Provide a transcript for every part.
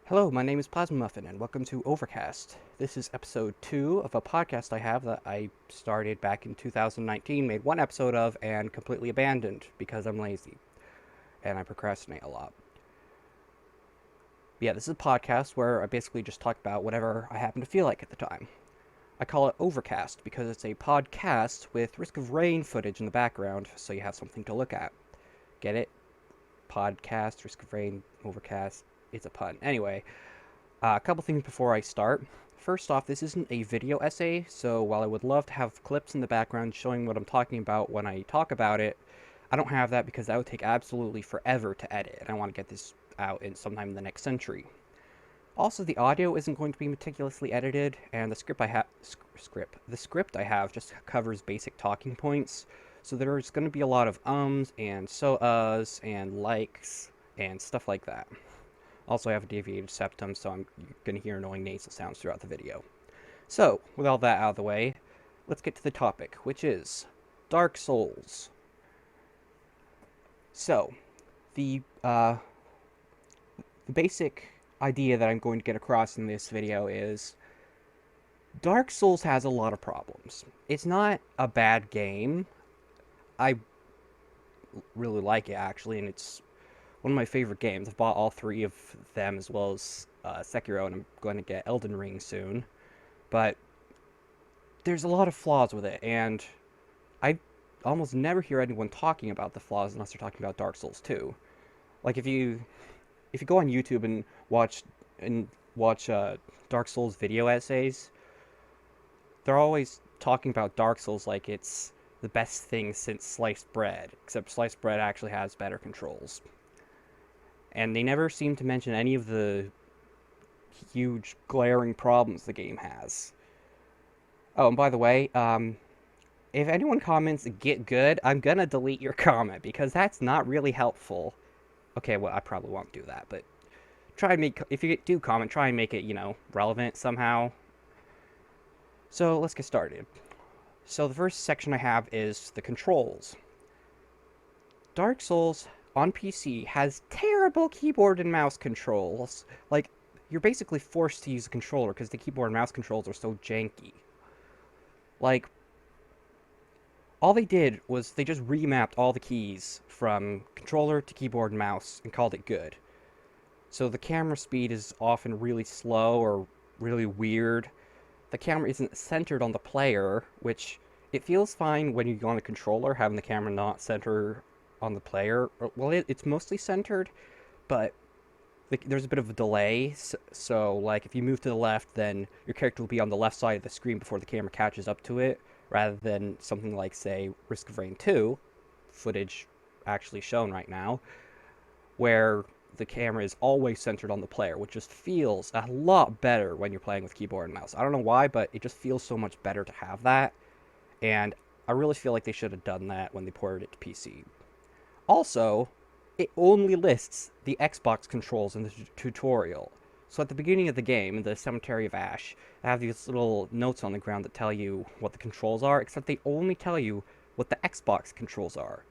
Hello, my name is PlasmaMuffin, and welcome to Overcast. This is episode 2 of a podcast I have that I started back in 2019, made one episode of, and completely abandoned because I'm lazy and I procrastinate a lot. But yeah, this is a podcast where I basically just talk about whatever I happen to feel like at the time. I call it Overcast because it's a podcast with risk of rain footage in the background, so you have something to look at. Get it? Podcast, risk of rain, overcast. It's a pun. Anyway, a couple things before I start. First off, this isn't a video essay, so while I would love to have clips in the background showing what I'm talking about when I talk about it, I don't have that because that would take absolutely forever to edit, and I want to get this out in sometime in the next century. Also, the audio isn't going to be meticulously edited, and the script I have just covers basic talking points, so there's going to be a lot of ums and so-uhs and likes and stuff like that. Also, I have a deviated septum, so I'm going to hear annoying nasal sounds throughout the video. So, with all that out of the way, let's get to the topic, which is Dark Souls. So, the the basic idea that I'm going to get across in this video is Dark Souls has a lot of problems. It's not a bad game. I really like it actually, and it's one of my favorite games. I've bought all three of them as well as Sekiro, and I'm going to get Elden Ring soon. But there's a lot of flaws with it, and I almost never hear anyone talking about the flaws unless they're talking about Dark Souls 2. Like if you go on YouTube and watch Dark Souls video essays, they're always talking about Dark Souls like it's the best thing since sliced bread, except sliced bread actually has better controls. And they never seem to mention any of the huge glaring problems the game has. Oh, and by the way, if anyone comments "get good," I'm gonna delete your comment because that's not really helpful. Okay, well, I probably won't do that, but try and make if you do comment, try and make it relevant somehow. So let's get started. So the first section I have is the controls. Dark Souls on PC has terrible keyboard and mouse controls. Like you're basically forced to use a controller because the keyboard and mouse controls are so janky. Like all they did was they just remapped all the keys from controller to keyboard and mouse and called it good. So the camera speed is often really slow or really weird. The camera isn't centered on the player, which it feels fine when you're on a controller, having the camera not center on the player. Well, it's mostly centered, but there's a bit of a delay. So, like, if you move to the left, then your character will be on the left side of the screen before the camera catches up to it, rather than something like, say, Risk of Rain 2, footage actually shown right now, where the camera is always centered on the player, which just feels a lot better when you're playing with keyboard and mouse. I don't know why, but it just feels so much better to have that, and I really feel like they should have done that when they ported it to PC. Also, it only lists the Xbox controls in the tutorial. So at the beginning of the game, in the Cemetery of Ash, they have these little notes on the ground that tell you what the controls are, except they only tell you what the Xbox controls are.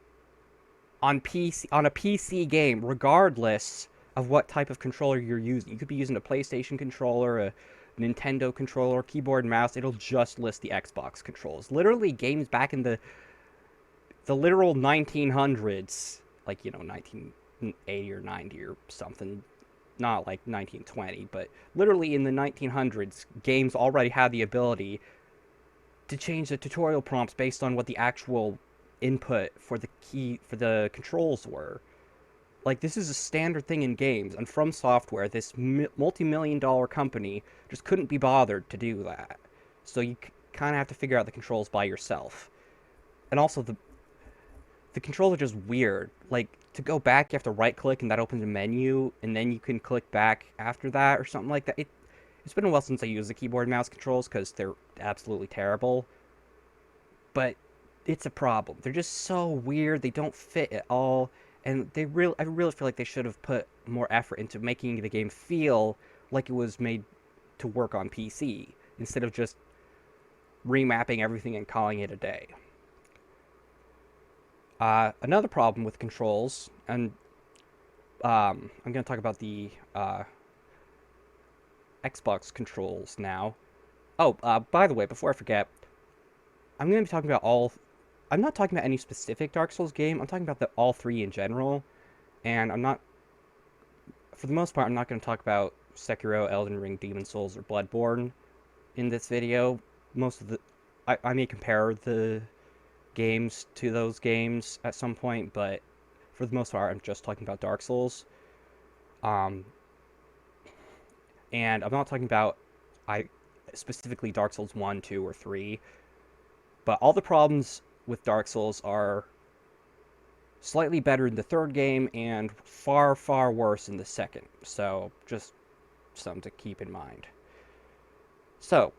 On a PC game, regardless of what type of controller you're using. You could be using a PlayStation controller, a Nintendo controller, keyboard and mouse. It'll just list the Xbox controls. Literally, games back in the literal 1900s, like 1980 or 90 or something, not like 1920, but literally in the 1900s, games already had the ability to change the tutorial prompts based on what the actual input for the controls were. Like, this is a standard thing in games, and From Software, this multi-million-dollar company, just couldn't be bothered to do that. So you kind of have to figure out the controls by yourself. And also, the controls are just weird. Like, to go back, you have to right-click, and that opens a menu, and then you can click back after that, or something like that. It's been a while since I used the keyboard and mouse controls, because they're absolutely terrible. But it's a problem. They're just so weird, they don't fit at all, and I really feel like they should have put more effort into making the game feel like it was made to work on PC instead of just remapping everything and calling it a day. Another problem with controls, and I'm going to talk about Xbox controls now. Oh, by the way, before I forget, I'm going to be talking about all. I'm not talking about any specific Dark Souls game. I'm talking about all three in general. And I'm not, for the most part, I'm not going to talk about Sekiro, Elden Ring, Demon Souls, or Bloodborne in this video. Most of the, I may compare the games to those games at some point, but for the most part, I'm just talking about Dark Souls. Um, and I'm not talking about I specifically Dark Souls 1, 2, or 3, but all the problems with Dark Souls are slightly better in the third game and far, far worse in the second. So just something to keep in mind. So,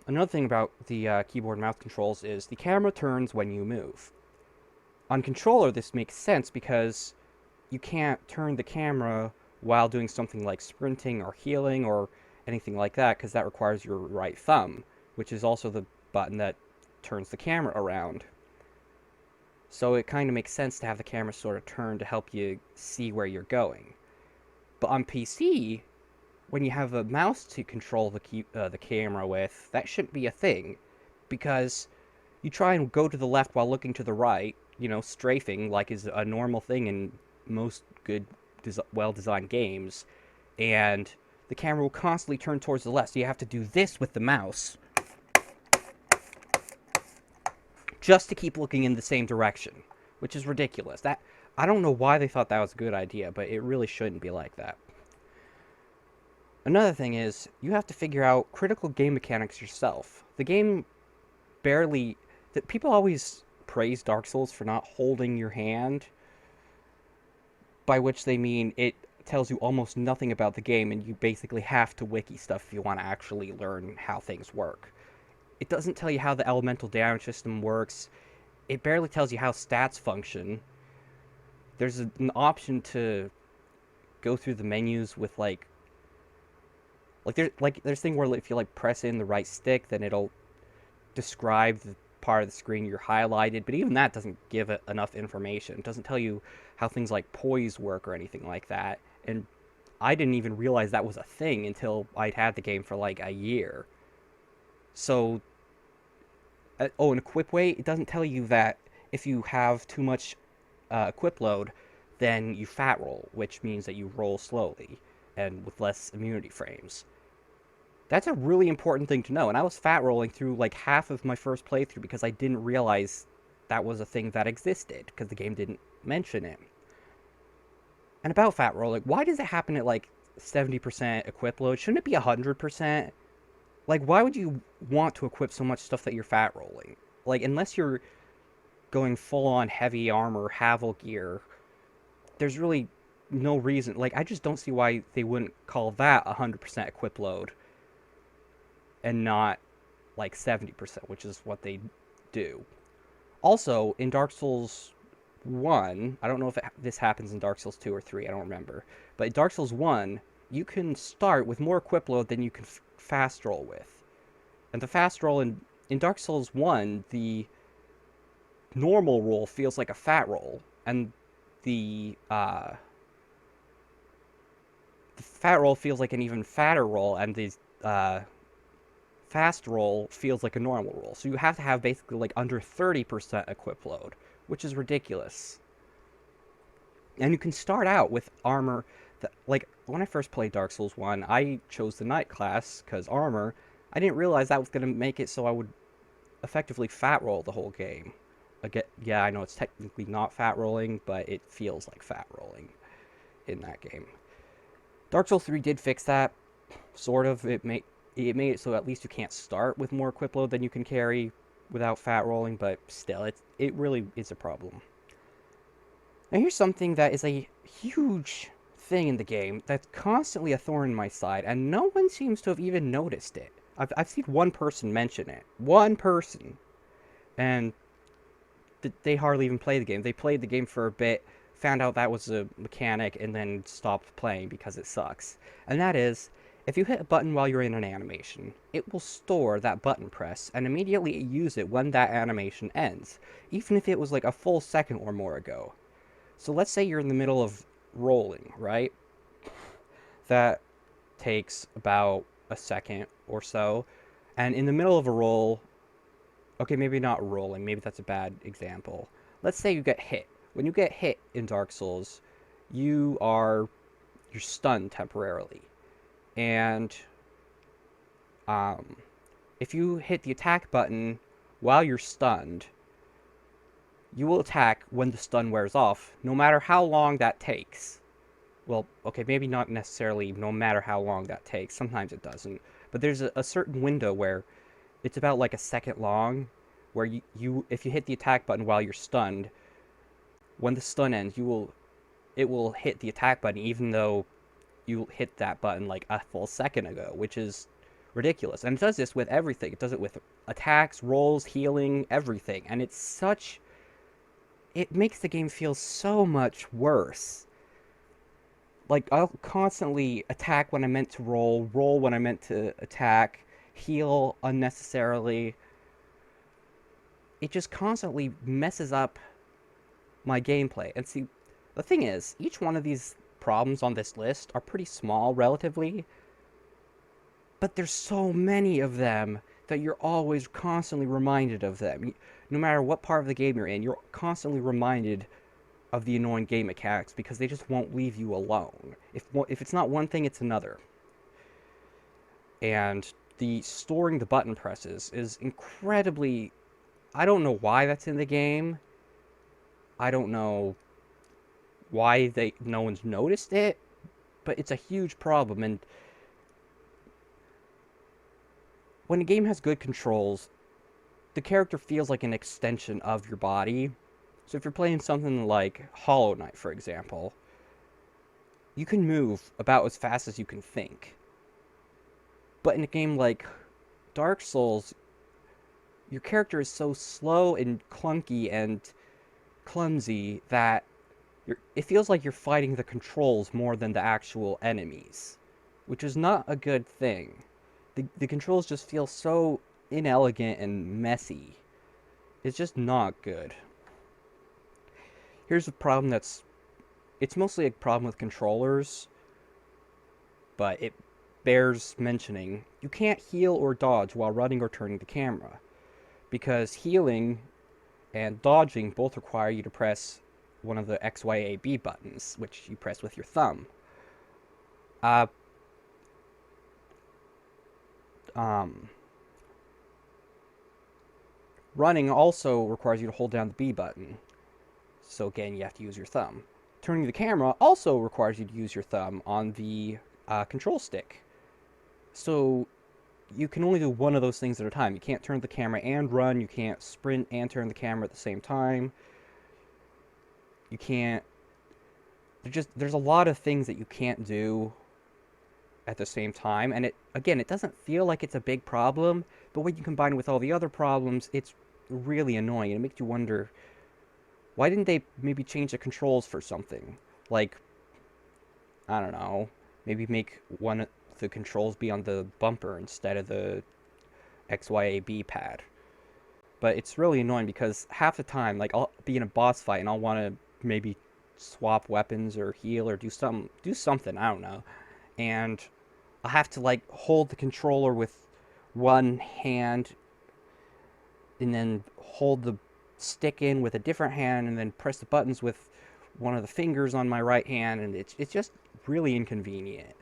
another thing about the keyboard and mouse controls is the camera turns when you move. On controller, this makes sense because you can't turn the camera while doing something like sprinting or healing or anything like that, because that requires your right thumb, which is also the button that turns the camera around. So it kind of makes sense to have the camera sort of turn to help you see where you're going. But on PC, when you have a mouse to control the camera with, that shouldn't be a thing, because you try and go to the left while looking to the right, strafing like is a normal thing in most good, well-designed games, and the camera will constantly turn towards the left, so you have to do this with the mouse just to keep looking in the same direction, which is ridiculous. I don't know why they thought that was a good idea, but it really shouldn't be like that. Another thing is, you have to figure out critical game mechanics yourself. The game barely... People always praise Dark Souls for not holding your hand, by which they mean it tells you almost nothing about the game, and you basically have to wiki stuff if you want to actually learn how things work. It doesn't tell you how the elemental damage system works. It barely tells you how stats function. There's an option to go through the menus with there's thing where if you press in the right stick, then it'll describe the part of the screen you're highlighted, but even that doesn't give it enough information. It doesn't tell you how things like poise work or anything like that. And I didn't even realize that was a thing until I'd had the game for a year. So, an equip weight, it doesn't tell you that if you have too much equip load, then you fat roll, which means that you roll slowly and with less immunity frames. That's a really important thing to know, and I was fat rolling through half of my first playthrough because I didn't realize that was a thing that existed, because the game didn't mention it. And about fat rolling, why does it happen at 70% equip load? Shouldn't it be 100%? Why would you want to equip so much stuff that you're fat rolling? Unless you're going full-on heavy armor, Havel gear, there's really no reason. I just don't see why they wouldn't call that 100% equip load and not 70%, which is what they do. Also, in Dark Souls 1, I don't know if this happens in Dark Souls 2 or 3, I don't remember, but in Dark Souls 1, you can start with more equip load than you can fast roll with. And the fast roll in Dark Souls 1, the normal roll feels like a fat roll, and the fat roll feels like an even fatter roll, and the fast roll feels like a normal roll. So you have to have basically under 30% equip load, which is ridiculous. And you can start out with armor that, when I first played Dark Souls 1, I chose the Knight class because armor, I didn't realize that was going to make it so I would effectively fat roll the whole game. Again, yeah, I know it's technically not fat rolling, but it feels like fat rolling in that game. Dark Souls 3 did fix that, sort of. It made it so at least you can't start with more equip load than you can carry without fat rolling, but still, it really is a problem. Now here's something that is a huge thing in the game that's constantly a thorn in my side, and no one seems to have even noticed it. I've seen one person mention it. One person. And they hardly even play the game. They played the game for a bit, found out that was a mechanic, and then stopped playing because it sucks. And that is, if you hit a button while you're in an animation, it will store that button press and immediately use it when that animation ends, even if it was a full second or more ago. So let's say you're in the middle of rolling, right? That takes about a second or so. And in the middle of a roll, okay, maybe not rolling, maybe that's a bad example. Let's say you get hit. When you get hit in Dark Souls, you are you're stunned temporarily. And um, if you hit the attack button while you're stunned, you will attack when the stun wears off, no matter how long that takes. Well, okay, maybe not necessarily no matter how long that takes. Sometimes it doesn't. But there's a certain window where it's about like a second long, where you if you hit the attack button while you're stunned, when the stun ends, it will hit the attack button even though you hit that button like a full second ago, which is ridiculous. And it does this with everything. It does it with attacks, rolls, healing, everything. And it makes the game feel so much worse. Like, I'll constantly attack when I meant to roll, roll when I meant to attack, heal unnecessarily. It just constantly messes up my gameplay. And see, the thing is, each one of these problems on this list are pretty small relatively, but there's so many of them that you're always constantly reminded of them. No matter what part of the game you're in, you're constantly reminded of the annoying game mechanics because they just won't leave you alone. If it's not one thing, it's another. And the storing the button presses is incredibly... I don't know why that's in the game. I don't know why no one's noticed it, but it's a huge problem. And when a game has good controls, the character feels like an extension of your body. So if you're playing something like Hollow Knight, for example, you can move about as fast as you can think. But in a game like Dark Souls, your character is so slow and clunky and clumsy that it feels like you're fighting the controls more than the actual enemies, which is not a good thing. The controls just feel so inelegant and messy. It's just not good. Here's a problem it's mostly a problem with controllers, but it bears mentioning. You can't heal or dodge while running or turning the camera, because healing and dodging both require you to press one of the XYAB buttons, which you press with your thumb. Uh, um, Running also requires you to hold down the B button, so again, you have to use your thumb. Turning the camera also requires you to use your thumb on the control stick. So you can only do one of those things at a time. You can't turn the camera and run. You can't sprint and turn the camera at the same time. You can't... There's a lot of things that you can't do at the same time. And it doesn't feel like it's a big problem, but when you combine it with all the other problems, it's really annoying. It makes you wonder, why didn't they maybe change the controls for something? Like, I don't know, maybe make one of the controls be on the bumper instead of the XYAB pad. But it's really annoying because half the time, like, I'll be in a boss fight and I'll want to maybe swap weapons or heal or do something, I don't know. And I'll have to, like, hold the controller with one hand and then hold the stick in with a different hand and then press the buttons with one of the fingers on my right hand, and it's just really inconvenient.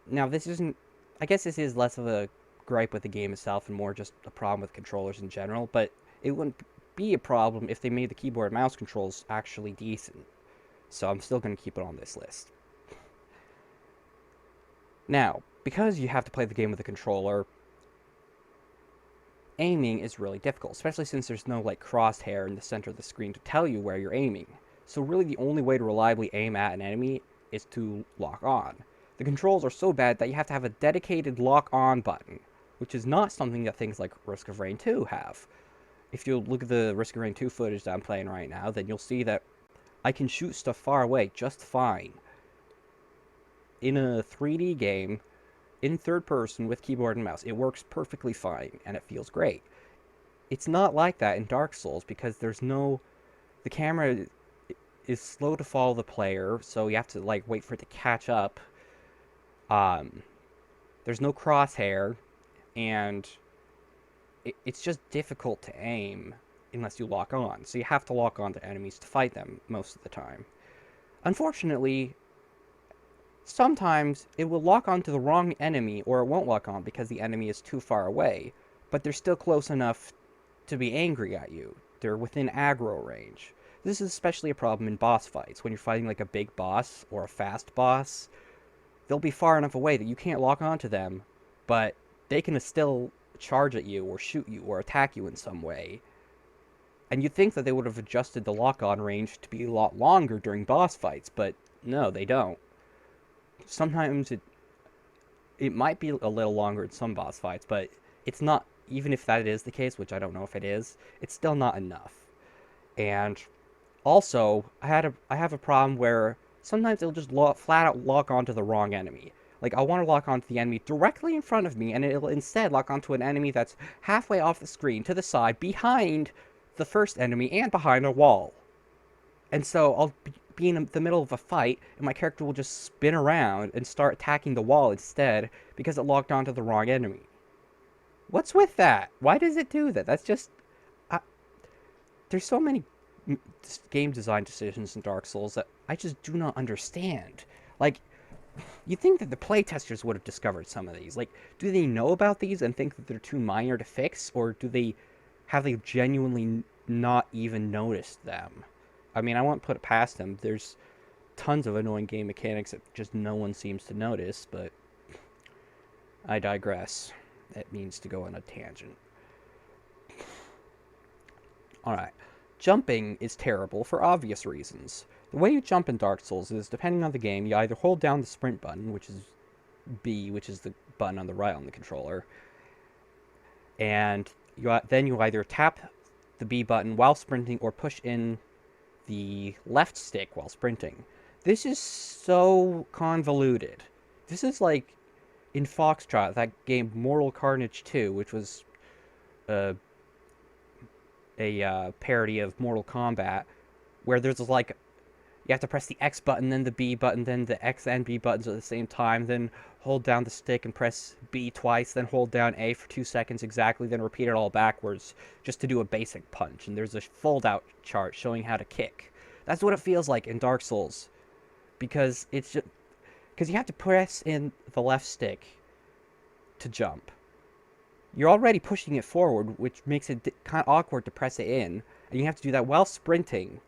Now, this isn't... I guess this is less of a gripe with the game itself and more just a problem with controllers in general, but it wouldn't be a problem if they made the keyboard and mouse controls actually decent. So I'm still going to keep it on this list. Now, because you have to play the game with a controller, aiming is really difficult, especially since there's no, like, crosshair in the center of the screen to tell you where you're aiming. So really the only way to reliably aim at an enemy is to lock on. The controls are so bad that you have to have a dedicated lock on button, which is not something that things like Risk of Rain 2 have. If you look at the Risk of Rain 2 footage that I'm playing right now, then you'll see that I can shoot stuff far away just fine. In a 3D game, in third person with keyboard and mouse, it works perfectly fine, and it feels great. It's not like that in Dark Souls, because the camera is slow to follow the player, so you have to, like, wait for it to catch up. There's no crosshair, and it's just difficult to aim unless you lock on. So you have to lock on to enemies to fight them most of the time. Unfortunately, sometimes it will lock on to the wrong enemy, or it won't lock on because the enemy is too far away, but they're still close enough to be angry at you. They're within aggro range. This is especially a problem in boss fights. When you're fighting like a big boss or a fast boss, they'll be far enough away that you can't lock onto them, but they can still charge at you or shoot you or attack you in some way. And you'd think that they would have adjusted the lock-on range to be a lot longer during boss fights, but no, they don't. Sometimes it might be a little longer in some boss fights, but it's not, even if that is the case, which I don't know if it is, it's still not enough. And also, I have a problem where sometimes it'll just flat out lock onto the wrong enemy. Like, I want to lock onto the enemy directly in front of me, and it'll instead lock onto an enemy that's halfway off the screen, to the side, behind the first enemy, and behind a wall. And so I'll be in the middle of a fight, and my character will just spin around and start attacking the wall instead because it locked onto the wrong enemy. What's with that? Why does it do that? That's just... I, there's so many game design decisions in Dark Souls that I just do not understand. Like, you'd think that the playtesters would have discovered some of these. Like, do they know about these and think that they're too minor to fix, or have they genuinely not even noticed them? I mean, I won't put it past them. There's tons of annoying game mechanics that just no one seems to notice, but I digress. That means to go on a tangent. Alright. Jumping is terrible for obvious reasons. The way you jump in Dark Souls is, depending on the game, you either hold down the sprint button, which is B, which is the button on the right on the controller, and then you either tap the B button while sprinting or push in the left stick while sprinting. This is so convoluted. This is like in Foxtrot, that game Mortal Carnage 2, which was a parody of Mortal Kombat, where there's like, you have to press the X button, then the B button, then the X and B buttons at the same time, then hold down the stick and press B twice, then hold down A for 2 seconds exactly, then repeat it all backwards just to do a basic punch. And there's a fold-out chart showing how to kick. That's what it feels like in Dark Souls, because it's just... because you have to press in the left stick to jump. You're already pushing it forward, which makes it kind of awkward to press it in, and you have to do that while sprinting,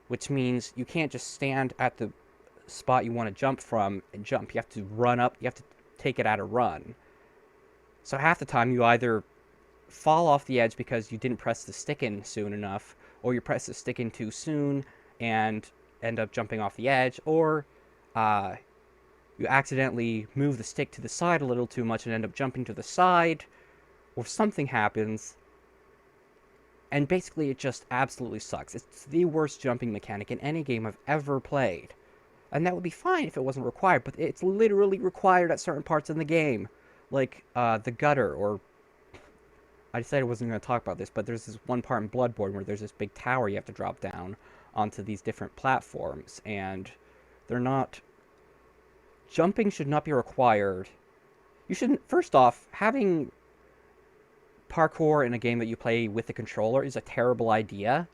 which means you can't just stand at the spot you want to jump from and jump. You have to run up, you have to take it at a run. So half the time you either fall off the edge because you didn't press the stick in soon enough, or you press the stick in too soon and end up jumping off the edge, or you accidentally move the stick to the side a little too much and end up jumping to the side, or something happens, and basically it just absolutely sucks. It's the worst jumping mechanic in any game I've ever played. And that would be fine if it wasn't required, but it's literally required at certain parts in the game. Like, the gutter, or... I decided I wasn't going to talk about this, but there's this one part in Bloodborne where there's this big tower you have to drop down onto these different platforms, and they're not... Jumping should not be required. You shouldn't... First off, having parkour in a game that you play with the controller is a terrible idea,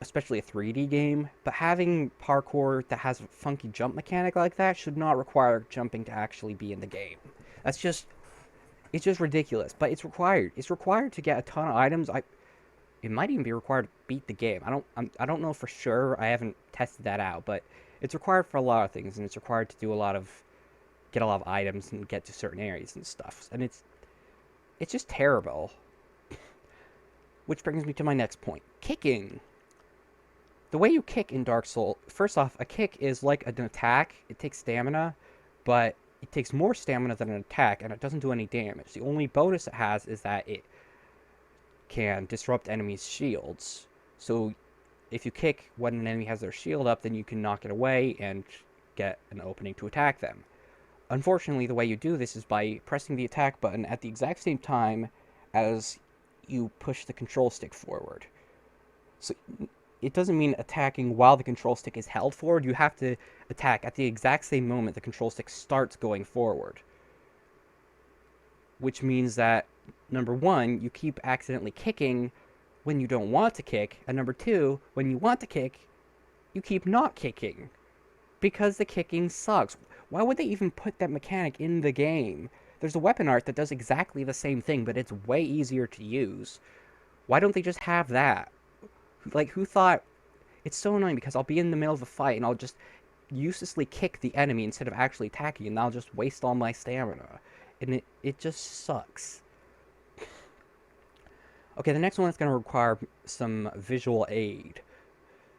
especially a 3D game, but having parkour that has a funky jump mechanic like that should not require jumping to actually be in the game. That's just... It's just ridiculous, but it's required. It's required to get a ton of items. It might even be required to beat the game. I don't know for sure. I haven't tested that out, but it's required for a lot of things, and it's required to do get a lot of items and get to certain areas and stuff. And it's just terrible. Which brings me to my next point. Kicking. The way you kick in Dark Souls, first off, a kick is like an attack. It takes stamina, but it takes more stamina than an attack, and it doesn't do any damage. The only bonus it has is that it can disrupt enemies' shields. So if you kick when an enemy has their shield up, then you can knock it away and get an opening to attack them. Unfortunately, the way you do this is by pressing the attack button at the exact same time as you push the control stick forward. So it doesn't mean attacking while the control stick is held forward. You have to attack at the exact same moment the control stick starts going forward. which means that, number one, you keep accidentally kicking when you don't want to kick, and number two, when you want to kick, you keep not kicking because the kicking sucks. Why would they even put that mechanic in the game? There's a weapon art that does exactly the same thing, but it's way easier to use. Why don't they just have that? Like, who thought? It's so annoying because I'll be in the middle of a fight and I'll just uselessly kick the enemy instead of actually attacking, and I'll just waste all my stamina. And it just sucks. Okay, the next one is going to require some visual aid.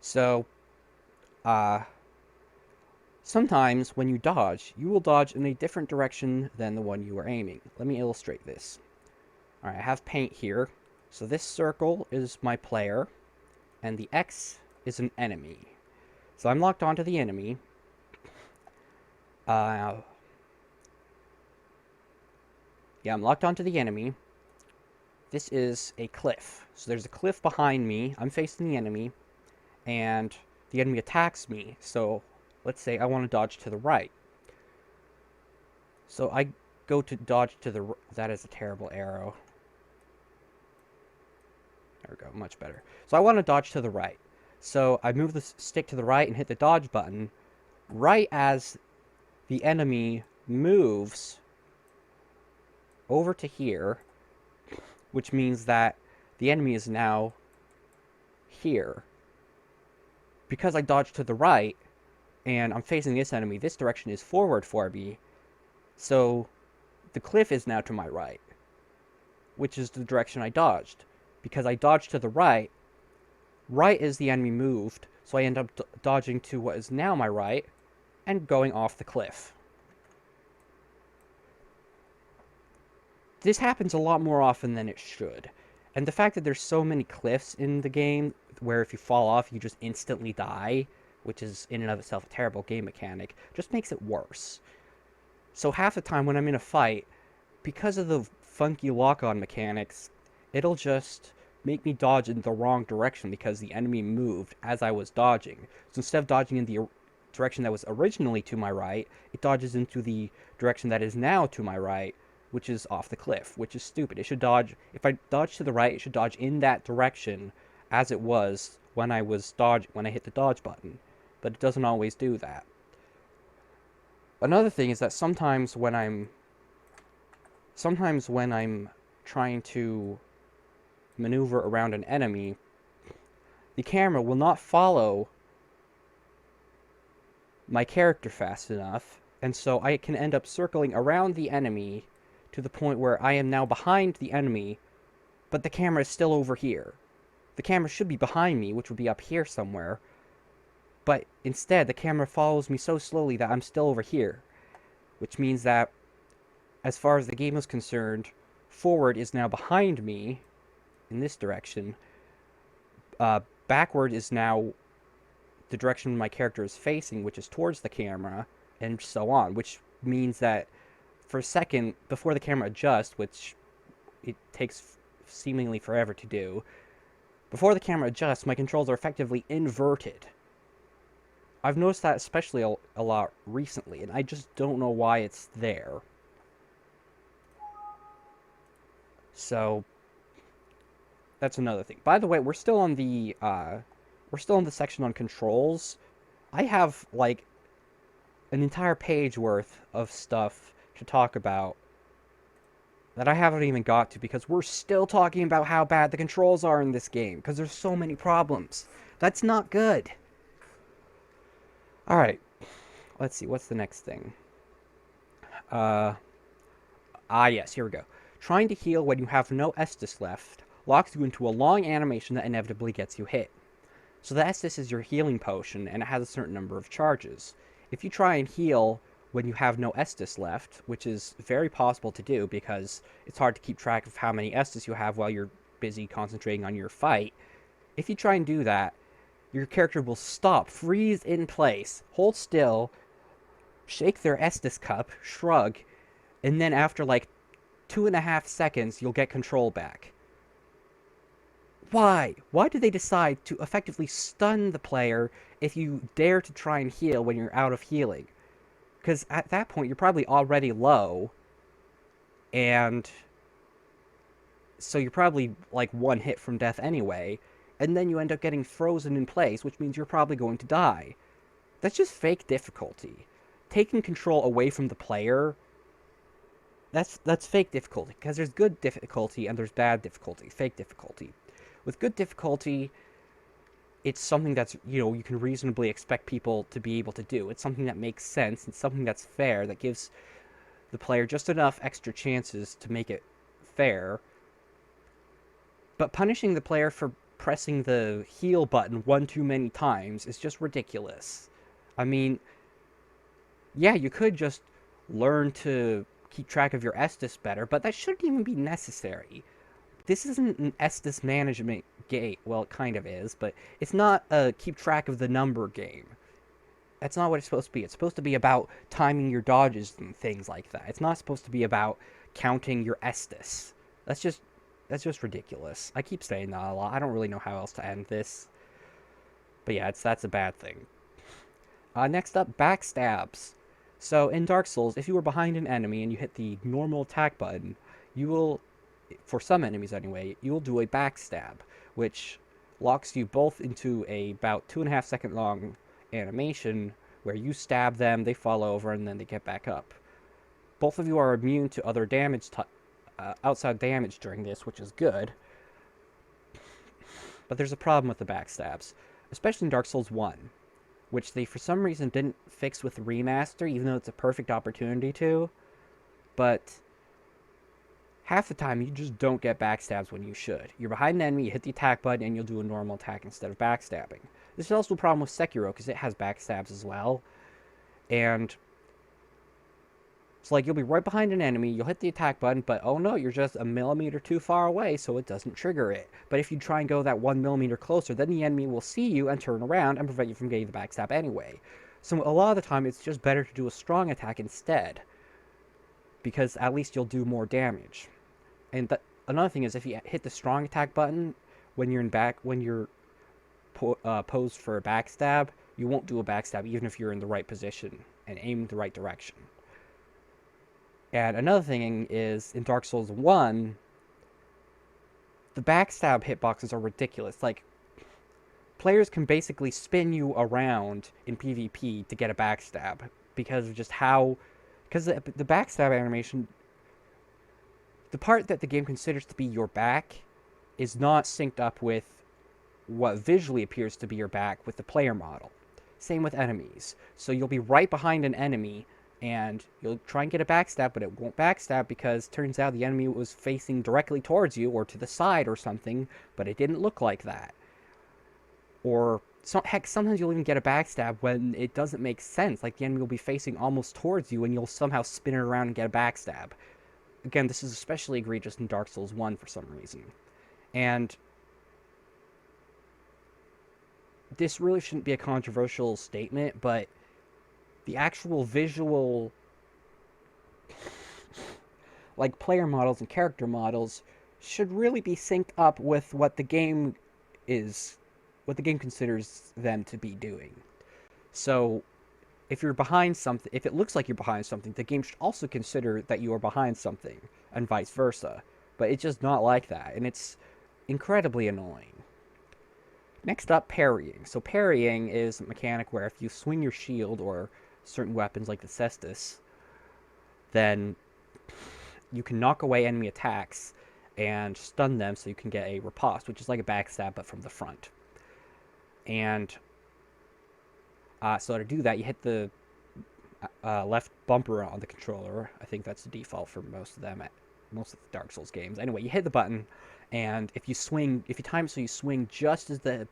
So, uh, sometimes when you dodge, you will dodge in a different direction than the one you are aiming. Let me illustrate this. Alright, I have paint here. So this circle is my player, and the X is an enemy. So I'm locked onto the enemy. Yeah, I'm locked onto the enemy. This is a cliff. So there's a cliff behind me. I'm facing the enemy, and the enemy attacks me. So let's say I want to dodge to the right. So I go to dodge to the... That is a terrible arrow. There we go, much better. So I want to dodge to the right. So I move the stick to the right and hit the dodge button. Right as the enemy moves over to here, which means that the enemy is now here. Because I dodged to the right, and I'm facing this enemy, this direction is forward for me, so the cliff is now to my right, which is the direction I dodged. Because I dodged to the right, right as the enemy moved, so I end up dodging to what is now my right, and going off the cliff. This happens a lot more often than it should. And the fact that there's so many cliffs in the game, where if you fall off, you just instantly die, which is in and of itself a terrible game mechanic, just makes it worse. So half the time when I'm in a fight, because of the funky lock-on mechanics, it'll just make me dodge in the wrong direction because the enemy moved as I was dodging. So instead of dodging in the direction that was originally to my right, it dodges into the direction that is now to my right, which is off the cliff, which is stupid. It should dodge, if I dodge to the right, it should dodge in that direction as it was when I hit the dodge button. But it doesn't always do that. Another thing is that sometimes when I'm trying to maneuver around an enemy, the camera will not follow my character fast enough, and so I can end up circling around the enemy to the point where I am now behind the enemy, but the camera is still over here. The camera should be behind me, which would be up here somewhere, but instead the camera follows me so slowly that I'm still over here, which means that, as far as the game is concerned, forward is now behind me in this direction. Backward is now the direction my character is facing, which is towards the camera, and so on, which means that for a second, before the camera adjusts, which it takes seemingly forever to do, before the camera adjusts, my controls are effectively inverted. I've noticed that especially a lot recently, and I just don't know why it's there. So that's another thing. By the way, we're still on the section on controls. I have like an entire page worth of stuff to talk about that I haven't even got to because we're still talking about how bad the controls are in this game because there's so many problems. That's not good. Alright, let's see, what's the next thing? Yes, here we go. Trying to heal when you have no Estus left locks you into a long animation that inevitably gets you hit. So the Estus is your healing potion, and it has a certain number of charges. If you try and heal when you have no Estus left, which is very possible to do because it's hard to keep track of how many Estus you have while you're busy concentrating on your fight, if you try and do that, your character will stop, freeze in place, hold still, shake their Estus cup, shrug, and then after like 2.5 seconds, you'll get control back. Why? Why do they decide to effectively stun the player if you dare to try and heal when you're out of healing? Because at that point, you're probably already low. and so you're probably like one hit from death anyway, and then you end up getting frozen in place, which means you're probably going to die. That's just fake difficulty. Taking control away from the player, that's fake difficulty, because there's good difficulty and there's bad difficulty, fake difficulty. With good difficulty, it's something that's, you can reasonably expect people to be able to do. It's something that makes sense, it's something that's fair, that gives the player just enough extra chances to make it fair. But punishing the player for pressing the heal button one too many times is just ridiculous. I mean, yeah, you could just learn to keep track of your Estus better, but that shouldn't even be necessary. This isn't an Estus management game. Well, it kind of is, but it's not a keep track of the number game. That's not what it's supposed to be. It's supposed to be about timing your dodges and things like that. It's not supposed to be about counting your Estus. That's just that's just ridiculous. I keep saying that a lot. I don't really know how else to end this. But yeah, that's a bad thing. Next up, backstabs. So in Dark Souls, if you were behind an enemy and you hit the normal attack button, you will, for some enemies anyway, you will do a backstab, which locks you both into a about 2.5 second long animation where you stab them, they fall over, and then they get back up. Both of you are immune to other damage, outside damage during this, which is good. But there's a problem with the backstabs, especially in Dark Souls 1, which they for some reason didn't fix with Remaster, even though it's a perfect opportunity to. But half the time, you just don't get backstabs when you should. You're behind an enemy, you hit the attack button, and you'll do a normal attack instead of backstabbing. This is also a problem with Sekiro, because it has backstabs as well. And it's like you'll be right behind an enemy, you'll hit the attack button, but oh no, you're just a millimeter too far away, so it doesn't trigger it. But if you try and go that 1 millimeter closer, then the enemy will see you and turn around and prevent you from getting the backstab anyway. So a lot of the time, it's just better to do a strong attack instead, because at least you'll do more damage. And another thing is, if you hit the strong attack button when you're posed for a backstab, you won't do a backstab even if you're in the right position and aim the right direction. And another thing is, in Dark Souls 1, the backstab hitboxes are ridiculous. Like, players can basically spin you around in PvP to get a backstab because of just how... Because the backstab animation, the part that the game considers to be your back is not synced up with what visually appears to be your back with the player model. Same with enemies. So you'll be right behind an enemy, and you'll try and get a backstab, but it won't backstab because turns out the enemy was facing directly towards you or to the side or something, but it didn't look like that. Or, heck, sometimes you'll even get a backstab when it doesn't make sense, like the enemy will be facing almost towards you and you'll somehow spin it around and get a backstab. Again, this is especially egregious in Dark Souls 1 for some reason. And this really shouldn't be a controversial statement, but the actual visual, like player models and character models, should really be synced up with what the game considers them to be doing. So, if you're behind something, if it looks like you're behind something, the game should also consider that you are behind something, and vice versa. But it's just not like that, and it's incredibly annoying. Next up, parrying. So parrying is a mechanic where if you swing your shield or certain weapons like the cestus, then you can knock away enemy attacks and stun them so you can get a riposte, which is like a backstab but from the front. And so to do that, you hit the left bumper on the controller. I think that's the default for most of them, at most of the Dark Souls games. Anyway, you hit the button, and if you time it so you swing just as the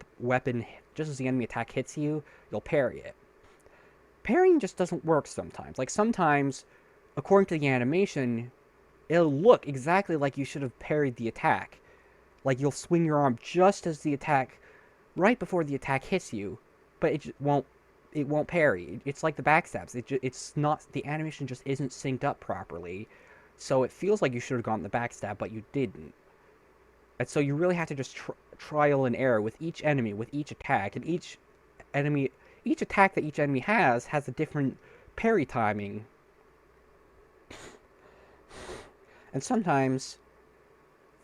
enemy attack hits you, you'll parry it. Parrying just doesn't work sometimes. Like, sometimes, according to the animation, it'll look exactly like you should have parried the attack. Like, you'll swing your arm just as the attack, right before the attack hits you, but it won't parry. It's like the backstabs. It's not, the animation just isn't synced up properly, so it feels like you should have gotten the backstab, but you didn't. And so you really have to just trial and error with each enemy, with each attack, and each attack that each enemy has a different parry timing. And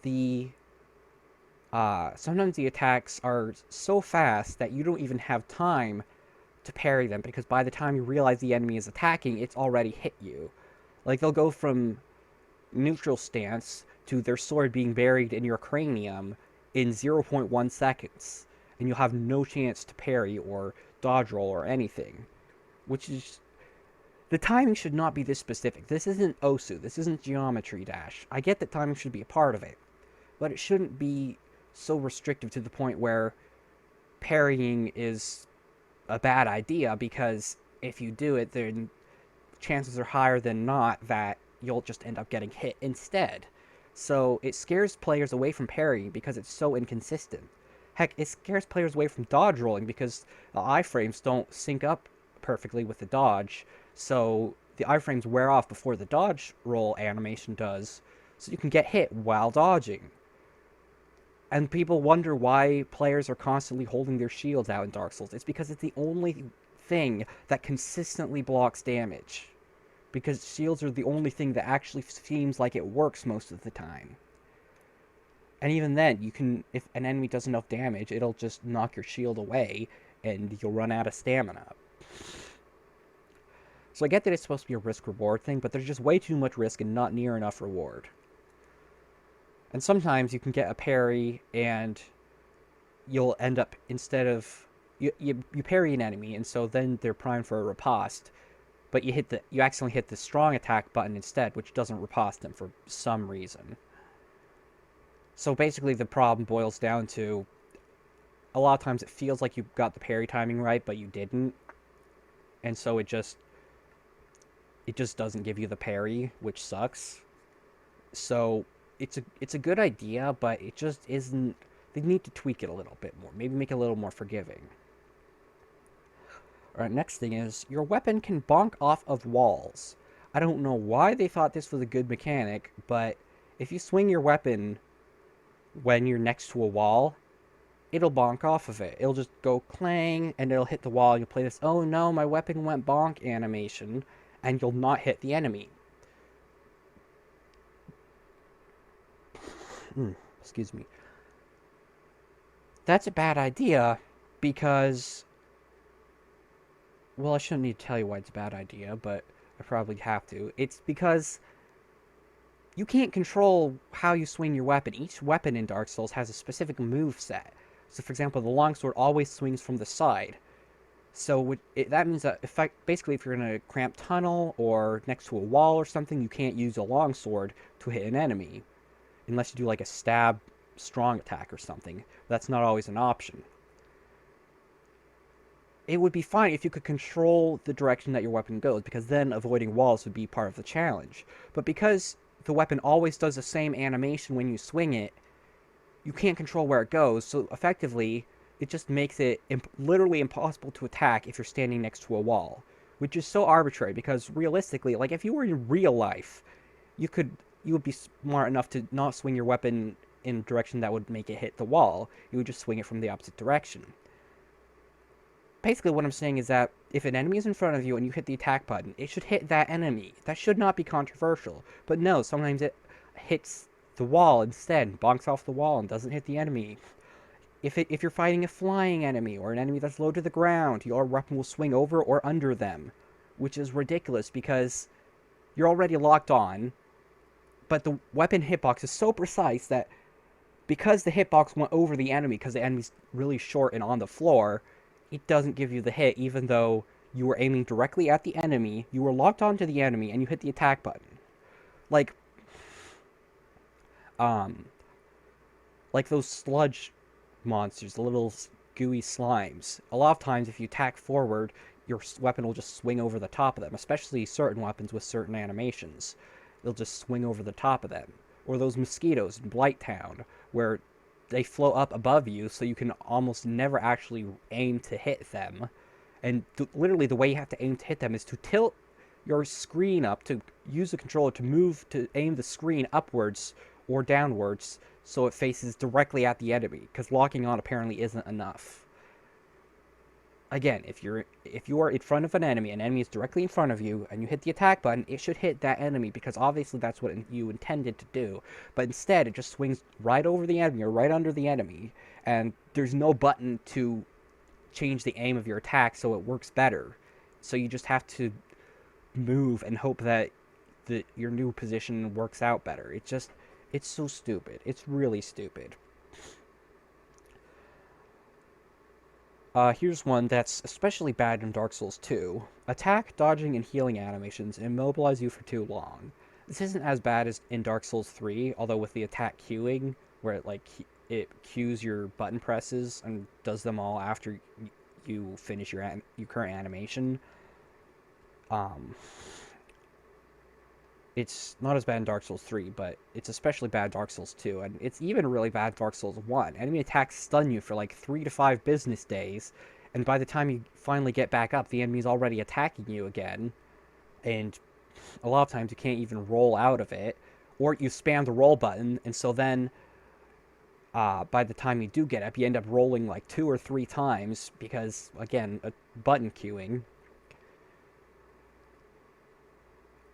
the sometimes the attacks are so fast that you don't even have time to parry them, because by the time you realize the enemy is attacking, it's already hit you. Like, they'll go from neutral stance to their sword being buried in your cranium in 0.1 seconds, and you'll have no chance to parry or dodge roll or anything. Which is, the timing should not be this specific. This isn't Osu, this isn't Geometry Dash. I get that timing should be a part of it, but it shouldn't be so restrictive to the point where parrying is a bad idea, because if you do it, then chances are higher than not that you'll just end up getting hit instead. So it scares players away from parrying because it's so inconsistent. Heck, it scares players away from dodge rolling because the iframes don't sync up perfectly with the dodge, so the iframes wear off before the dodge roll animation does, so you can get hit while dodging. And people wonder why players are constantly holding their shields out in Dark Souls. It's because it's the only thing that consistently blocks damage. Because shields are the only thing that actually seems like it works most of the time. And even then, you can, if an enemy does enough damage, it'll just knock your shield away, and you'll run out of stamina. So I get that it's supposed to be a risk-reward thing, but there's just way too much risk and not near enough reward. And sometimes you can get a parry, and you'll end up, instead of... You parry an enemy, and so then they're primed for a riposte, but you accidentally hit the strong attack button instead, which doesn't riposte them for some reason. So basically the problem boils down to, a lot of times it feels like you got the parry timing right, but you didn't. And so it just doesn't give you the parry, which sucks. So it's a good idea, but it just isn't. They need to tweak it a little bit more. Maybe make it a little more forgiving. Alright, next thing is, your weapon can bonk off of walls. I don't know why they thought this was a good mechanic, but if you swing your weapon when you're next to a wall, it'll bonk off of it. It'll just go clang, and it'll hit the wall. You'll play this, oh no, my weapon went bonk animation, and you'll not hit the enemy. Excuse me. That's a bad idea, because... Well, I shouldn't need to tell you why it's a bad idea, but I probably have to. It's because you can't control how you swing your weapon. Each weapon in Dark Souls has a specific move set. So, for example, the longsword always swings from the side. So that means that basically if you're in a cramped tunnel or next to a wall or something, you can't use a longsword to hit an enemy. Unless you do like a stab strong attack or something. That's not always an option. It would be fine if you could control the direction that your weapon goes, because then avoiding walls would be part of the challenge. But because the weapon always does the same animation when you swing it, you can't control where it goes, so effectively, it just makes it literally impossible to attack if you're standing next to a wall. Which is so arbitrary, because realistically, like, if you were in real life, you would be smart enough to not swing your weapon in a direction that would make it hit the wall. You would just swing it from the opposite direction. Basically, what I'm saying is that if an enemy is in front of you and you hit the attack button, it should hit that enemy. That should not be controversial. But no, sometimes it hits the wall instead, bonks off the wall and doesn't hit the enemy. If you're fighting a flying enemy or an enemy that's low to the ground, your weapon will swing over or under them, which is ridiculous because you're already locked on, but the weapon hitbox is so precise that because the hitbox went over the enemy because the enemy's really short and on the floor, it doesn't give you the hit, even though you were aiming directly at the enemy, you were locked onto the enemy, and you hit the attack button. Like those sludge monsters, the little gooey slimes. A lot of times, if you attack forward, your weapon will just swing over the top of them, especially certain weapons with certain animations. They'll just swing over the top of them. Or those mosquitoes in Blighttown, where they float up above you, so you can almost never actually aim to hit them. And literally the way you have to aim to hit them is to tilt your screen up, to use the controller to move, to aim the screen upwards or downwards so it faces directly at the enemy, because locking on apparently isn't enough. again, if you are in front of an enemy is directly in front of you, and you hit the attack button, it should hit that enemy because obviously that's what you intended to do. But instead, it just swings right over the enemy or right under the enemy, and there's no button to change the aim of your attack so it works better. So you just have to move and hope that your new position works out better. It's so stupid. It's really stupid. Here's one that's especially bad in Dark Souls 2. Attack, dodging, and healing animations immobilize you for too long. This isn't as bad as in Dark Souls 3, although with the attack queuing, where it queues your button presses and does them all after you finish your current animation. Um, it's not as bad in Dark Souls 3, but it's especially bad in Dark Souls 2, and it's even really bad in Dark Souls 1. Enemy attacks stun you for like 3 to 5 business days, and by the time you finally get back up, the enemy's already attacking you again, and a lot of times you can't even roll out of it, or you spam the roll button, and so then by the time you do get up, you end up rolling like 2 or 3 times, because, again, button queuing.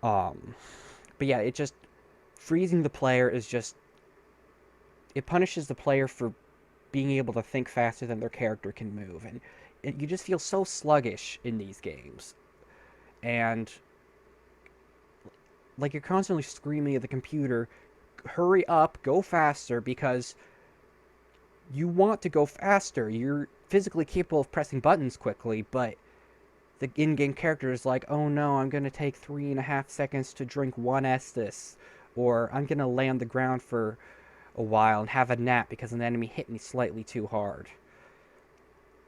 Um, but yeah, it just freezing the player is just it punishes the player for being able to think faster than their character can move, and you just feel so sluggish in these games, and like you're constantly screaming at the computer, hurry up, go faster, because you want to go faster. You're physically capable of pressing buttons quickly, but the in-game character is like, oh no, I'm gonna take 3.5 seconds to drink one Estus, or I'm gonna lay on the ground for a while and have a nap because an enemy hit me slightly too hard.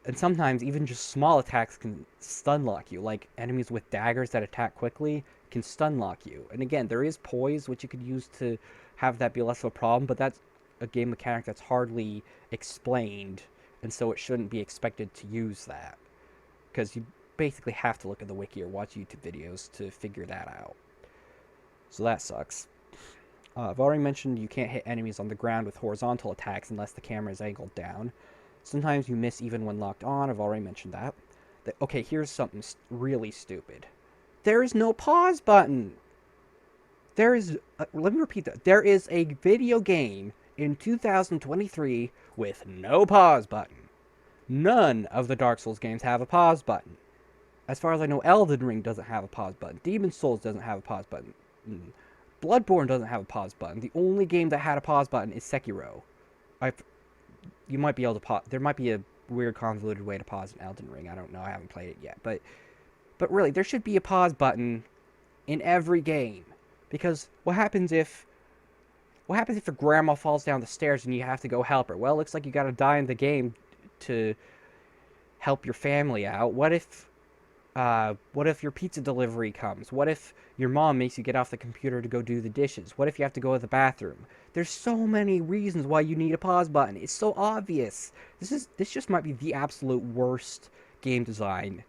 And sometimes even just small attacks can stun lock you, like enemies with daggers that attack quickly can stun lock you. And again, there is poise, which you could use to have that be less of a problem, but that's a game mechanic that's hardly explained, and so it shouldn't be expected to use that. Because you basically have to look at the wiki or watch YouTube videos to figure that out. So that sucks. I've already mentioned you can't hit enemies on the ground with horizontal attacks unless the camera is angled down. Sometimes you miss even when locked on. I've already mentioned that. Okay, here's something really stupid. There is no pause button. Let me repeat that. There is a video game in 2023 with no pause button. None of the Dark Souls games have a pause button. As far as I know, Elden Ring doesn't have a pause button. Demon's Souls doesn't have a pause button. Bloodborne doesn't have a pause button. The only game that had a pause button is Sekiro. You might be able to pause. There might be a weird convoluted way to pause an Elden Ring. I don't know. I haven't played it yet. But really, there should be a pause button in every game. Because what happens if your grandma falls down the stairs and you have to go help her? Well, it looks like you gotta die in the game to help your family out. What if your pizza delivery comes? What if your mom makes you get off the computer to go do the dishes? What if you have to go to the bathroom? There's so many reasons why you need a pause button. It's so obvious. This just might be the absolute worst game design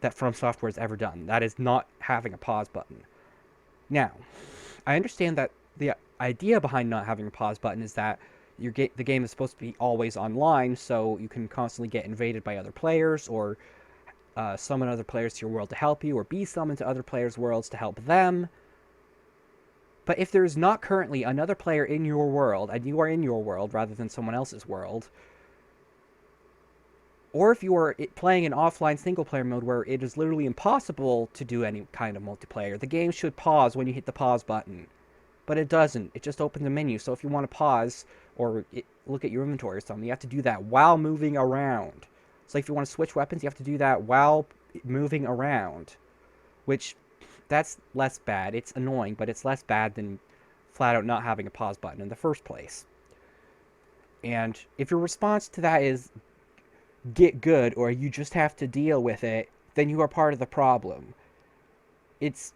that From Software has ever done. That is not having a pause button. Now, I understand that the idea behind not having a pause button is that the game is supposed to be always online, so you can constantly get invaded by other players, or summon other players to your world to help you, or be summoned to other players' worlds to help them. But if there is not currently another player in your world, and you are in your world rather than someone else's world, or if you are playing an offline single-player mode where it is literally impossible to do any kind of multiplayer, the game should pause when you hit the pause button. But it doesn't. It just opens a menu. So if you want to pause or look at your inventory or something, you have to do that while moving around. So if you want to switch weapons, you have to do that while moving around. Which, that's less bad. It's annoying, but it's less bad than flat out not having a pause button in the first place. And if your response to that is get good, or you just have to deal with it, then you are part of the problem. It's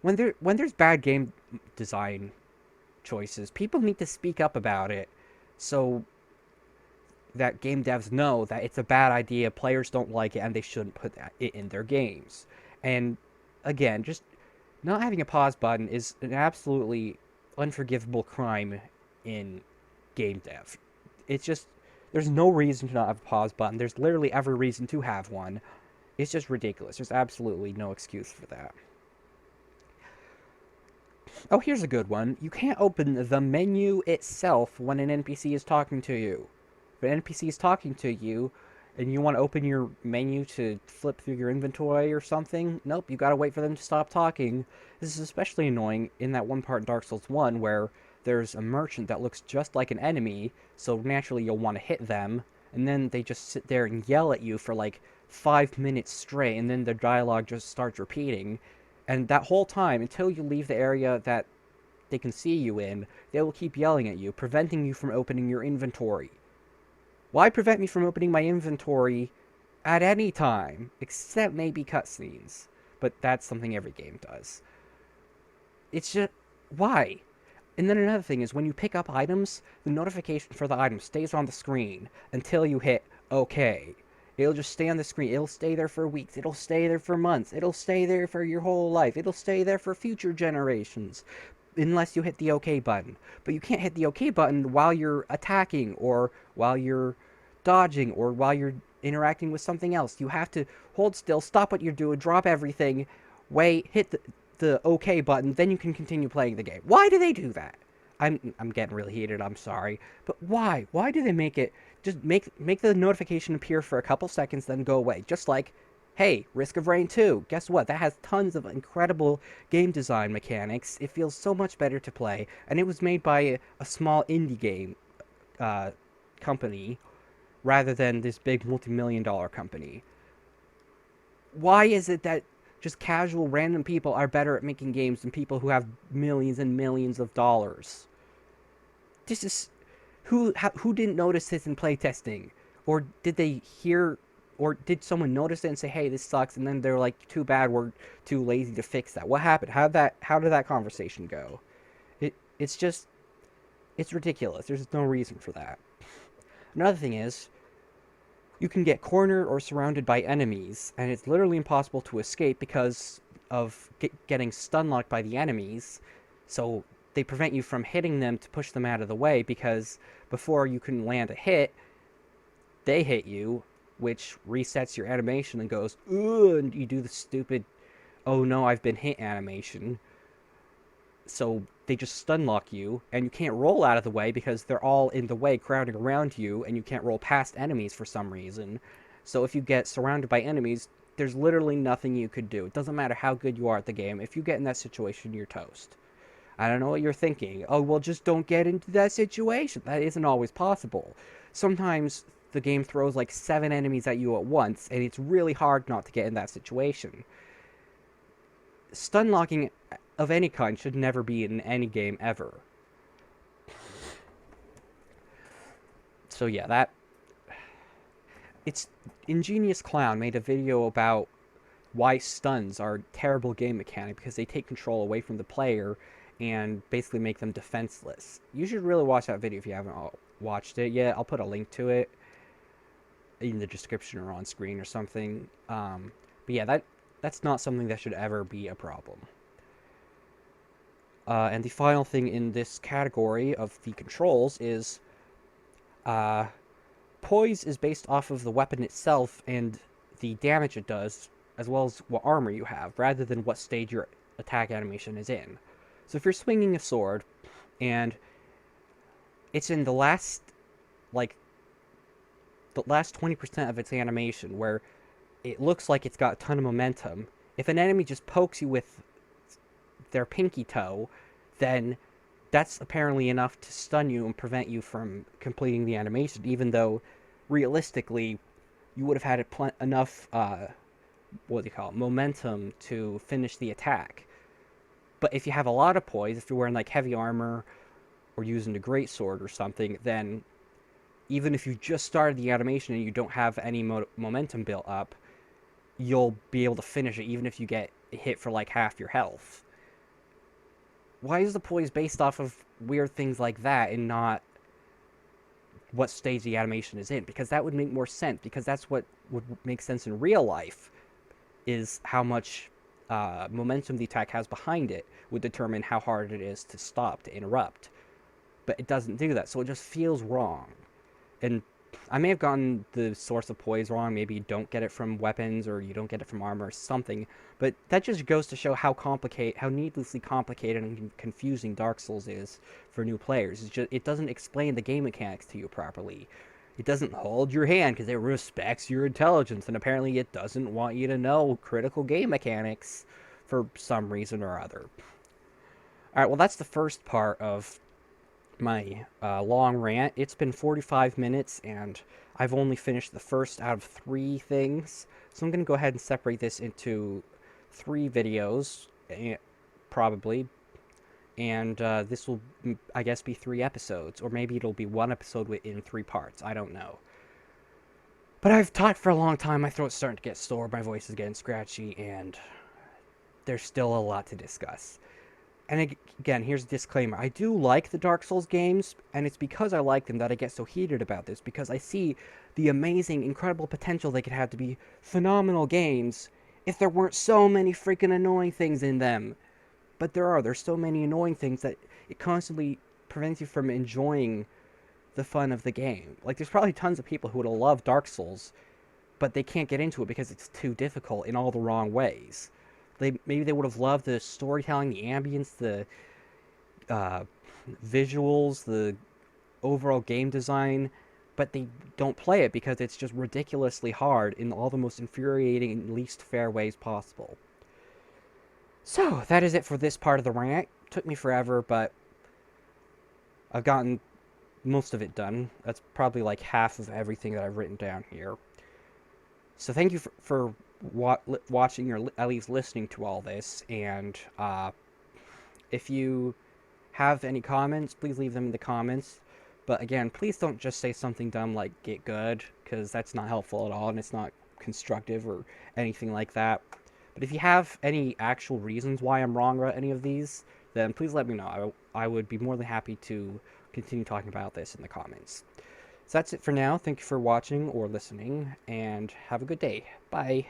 when there's bad game design choices, people need to speak up about it so that game devs know that it's a bad idea, players don't like it, and they shouldn't put it in their games. And again, just not having a pause button is an absolutely unforgivable crime in game dev. It's just There's no reason to not have a pause button. There's literally every reason to have one. It's just ridiculous. There's absolutely no excuse for that. Oh, here's a good one. You can't open the menu itself when an NPC is talking to you. If an NPC is talking to you and you want to open your menu to flip through your inventory or something, nope, you gotta wait for them to stop talking. This is especially annoying in that one part in Dark Souls 1 where there's a merchant that looks just like an enemy, so naturally you'll want to hit them, and then they just sit there and yell at you for like 5 minutes straight, and then the dialogue just starts repeating. And that whole time, until you leave the area that they can see you in, they will keep yelling at you, preventing you from opening your inventory. Why prevent me from opening my inventory at any time, except maybe cutscenes? But that's something every game does. It's just, why? And then another thing is when you pick up items, the notification for the item stays on the screen until you hit OK. It'll just stay on the screen. It'll stay there for weeks. It'll stay there for months. It'll stay there for your whole life. It'll stay there for future generations. Unless you hit the OK button. But you can't hit the OK button while you're attacking, or while you're dodging, or while you're interacting with something else. You have to hold still, stop what you're doing, drop everything, wait, hit the OK button, then you can continue playing the game. Why do they do that? I'm getting really heated, I'm sorry. But why? Why do they make it just make the notification appear for a couple seconds, then go away? Just like, hey, Risk of Rain 2. Guess what? That has tons of incredible game design mechanics. It feels so much better to play, and it was made by a small indie game company rather than this big multi-million-dollar company. Why is it that just casual random people are better at making games than people who have millions and millions of dollars? This is who didn't notice this in playtesting, or did they hear, or did someone notice it and say, "Hey, this sucks," and then they're like, "Too bad, we're too lazy to fix that." What happened? How did that conversation go? It's just it's ridiculous. There's no reason for that. Another thing is, you can get cornered or surrounded by enemies, and it's literally impossible to escape because of getting stun locked by the enemies. So they prevent you from hitting them to push them out of the way, because before you can land a hit, they hit you, which resets your animation and goes, ooh, and you do the stupid, oh no, I've been hit animation. So they just stun lock you, and you can't roll out of the way because they're all in the way crowding around you, and you can't roll past enemies for some reason. So if you get surrounded by enemies, there's literally nothing you could do. It doesn't matter how good you are at the game. If you get in that situation, you're toast. I don't know what you're thinking. Oh, well, just don't get into that situation. That isn't always possible. Sometimes the game throws like 7 enemies at you at once, and it's really hard not to get in that situation. Stun locking of any kind should never be in any game ever. So yeah, it's Ingenious Clown made a video about why stuns are a terrible game mechanic, because they take control away from the player and basically make them defenseless. You should really watch that video if you haven't watched it yet. I'll put a link to it in the description or on screen or something. But yeah, that's not something that should ever be a problem. And the final thing in this category of the controls is poise is based off of the weapon itself and the damage it does, as well as what armor you have, rather than what stage your attack animation is in. So if you're swinging a sword and it's in the last 20% of its animation, where it looks like it's got a ton of momentum, if an enemy just pokes you with their pinky toe, then that's apparently enough to stun you and prevent you from completing the animation, even though realistically you would have had enough momentum to finish the attack. But if you have a lot of poise, if you're wearing like heavy armor or using a greatsword or something, then even if you just started the animation and you don't have any momentum built up, you'll be able to finish it even if you get hit for like half your health. Why is the poise based off of weird things like that and not what stage the animation is in? Because that would make more sense, because that's what would make sense in real life, is how much momentum the attack has behind it would determine how hard it is to stop, to interrupt. But it doesn't do that, so it just feels wrong. And I may have gotten the source of poise wrong. Maybe you don't get it from weapons or you don't get it from armor or something. But that just goes to show how needlessly complicated and confusing Dark Souls is for new players. It doesn't explain the game mechanics to you properly. It doesn't hold your hand because it respects your intelligence, and apparently it doesn't want you to know critical game mechanics for some reason or other. All right, well, that's the first part of my long rant. It's been 45 minutes, and I've only finished the first out of 3 things. So I'm going to go ahead and separate this into 3 videos, probably. And this will, I guess, be 3 episodes. Or maybe it'll be 1 episode in 3 parts. I don't know. But I've talked for a long time. My throat's starting to get sore. My voice is getting scratchy. And there's still a lot to discuss. And again, here's a disclaimer. I do like the Dark Souls games, and it's because I like them that I get so heated about this, because I see the amazing, incredible potential they could have to be phenomenal games if there weren't so many freaking annoying things in them. But there's so many annoying things that it constantly prevents you from enjoying the fun of the game. Like, there's probably tons of people who would love Dark Souls, but they can't get into it because it's too difficult in all the wrong ways. Maybe they would have loved the storytelling, the ambience, the visuals, the overall game design, but they don't play it because it's just ridiculously hard in all the most infuriating and least fair ways possible. So, that is it for this part of the rant. Took me forever, but I've gotten most of it done. That's probably like half of everything that I've written down here. So thank you for watching, or at least listening to all this, and if you have any comments, please leave them in the comments. But again, please don't just say something dumb like "get good," because that's not helpful at all, and it's not constructive or anything like that. But if you have any actual reasons why I'm wrong about any of these, then please let me know. I would be more than happy to continue talking about this in the comments. So that's it for now. Thank you for watching or listening, and have a good day. Bye.